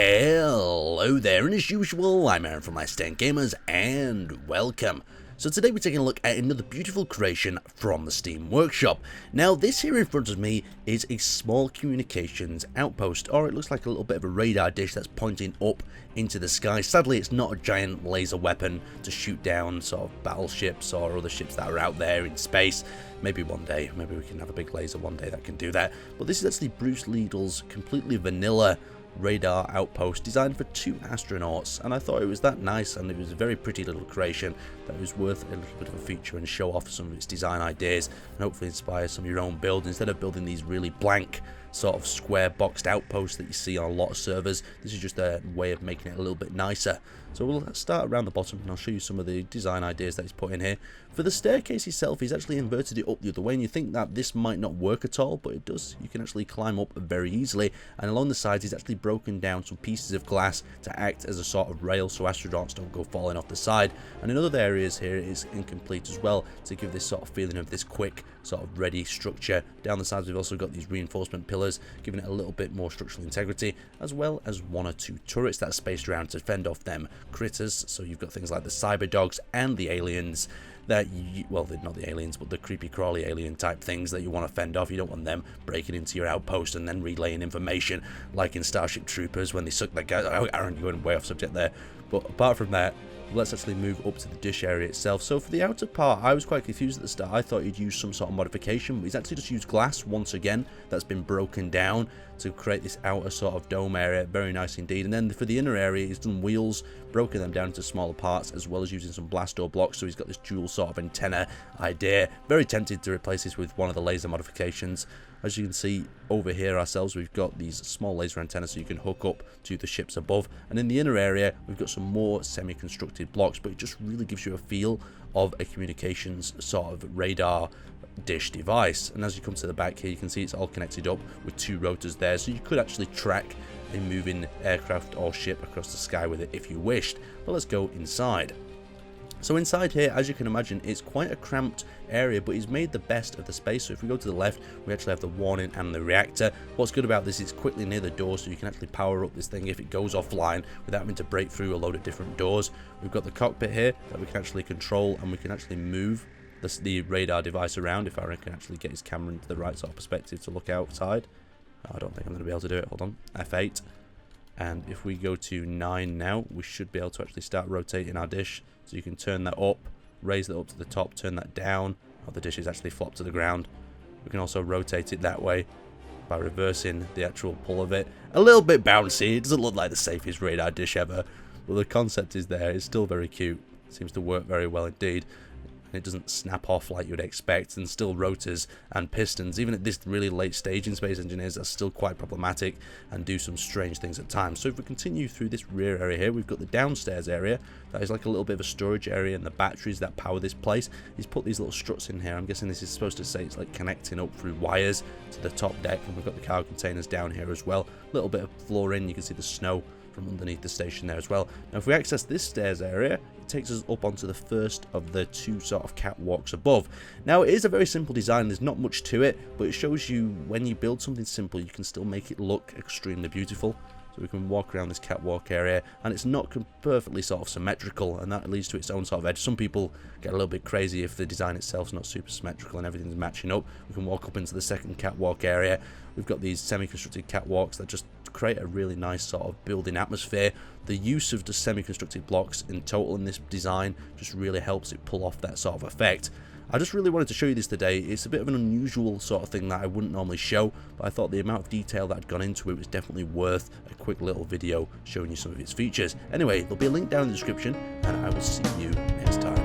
Hello there, and as usual, I'm Aaron from Last Stand Gamers, and welcome. So today we're taking a look at another beautiful creation from the Steam Workshop. Now this here in front of me is a small communications outpost, or it looks like a little bit of a radar dish that's pointing up into the sky. Sadly it's not a giant laser weapon to shoot down sort of battleships or other ships that are out there in space. Maybe one day, maybe we can have a big laser one day that can do that. But this is actually Bruce Liedel's completely vanilla radar outpost designed for 2 astronauts, and I thought it was that nice, and it was a very pretty little creation that was worth a little bit of a feature and show off some of its design ideas and hopefully inspire some of your own builds instead of building these really blank sort of square boxed outposts that you see on a lot of servers. This is just a way of making it a little bit nicer. So we'll start around the bottom and I'll show you some of the design ideas that he's put in here. For the staircase itself, he's actually inverted it up the other way, and you think that this might not work at all, but it does. You can actually climb up very easily, and along the sides he's actually broken down some pieces of glass to act as a sort of rail so astronauts don't go falling off the side. And in other areas here it is incomplete as well, to give this sort of feeling of this quick sort of ready structure. Down the sides we've also got these reinforcement pillars, giving it a little bit more structural integrity, as well as 1 or 2 turrets that are spaced around to fend off them critters. So you've got things like the cyber dogs and the aliens that well, they're not the aliens, but the creepy crawly alien type things that you want to fend off. You don't want them breaking into your outpost and then relaying information like in Starship Troopers when they suck that guy. Oh, Aaron, you're going way off subject there. But apart from that, let's actually move up to the dish area itself. So for the outer part, I was quite confused at the start. I thought he'd use some sort of modification, but he's actually just used glass once again that's been broken down to create this outer sort of dome area. Very nice indeed. And then for the inner area, he's done wheels, broken them down into smaller parts, as well as using some blast door blocks. So he's got this dual sort of antenna idea. Very tempted to replace this with one of the laser modifications. As you can see over here ourselves, we've got these small laser antennas so you can hook up to the ships above. And in the inner area, we've got some more semi-constructed blocks, but it just really gives you a feel of a communications sort of radar dish device. And as you come to the back here, you can see it's all connected up with 2 rotors there, so you could actually track a moving aircraft or ship across the sky with it if you wished. But let's go inside. So inside here, as you can imagine, it's quite a cramped area, but he's made the best of the space. So if we go to the left, we actually have the warning and the reactor. What's good about this is it's quickly near the door, so you can actually power up this thing if it goes offline without having to break through a load of different doors. We've got the cockpit here that we can actually control, and we can actually move the radar device around if Aaron can actually get his camera into the right sort of perspective to look outside. I don't think I'm going to be able to do it. Hold on. F8. And if we go to 9 now, we should be able to actually start rotating our dish. So you can turn that up, raise that up to the top, turn that down. Oh, the dish is actually flopped to the ground. We can also rotate it that way by reversing the actual pull of it. A little bit bouncy. It doesn't look like the safest radar dish ever, but the concept is there. It's still very cute. It seems to work very well indeed. And it doesn't snap off like you'd expect, and still rotors and pistons, even at this really late stage in Space Engineers, are still quite problematic and do some strange things at times. So if we continue through this rear area here, we've got the downstairs area that is like a little bit of a storage area, and the batteries that power this place. He's put these little struts in here. I'm guessing this is supposed to say it's like connecting up through wires to the top deck, and we've got the cargo containers down here as well. A little bit of flooring, you can see the snow from underneath the station there as well. Now if we access this stairs area, it takes us up onto the first of the 2 sort of catwalks above. Now it is a very simple design, there's not much to it, but it shows you when you build something simple, you can still make it look extremely beautiful. So we can walk around this catwalk area, and it's not perfectly sort of symmetrical, and that leads to its own sort of edge. Some people get a little bit crazy if the design itself is not super symmetrical and everything's matching up. We can walk up into the second catwalk area. We've got these semi-constructed catwalks that just create a really nice sort of building atmosphere. The use of the semi-constructed blocks in total in this design just really helps it pull off that sort of effect. I just really wanted to show you this today. It's a bit of an unusual sort of thing that I wouldn't normally show, but I thought the amount of detail that had gone into it was definitely worth a quick little video showing you some of its features. Anyway, there'll be a link down in the description, and I will see you next time.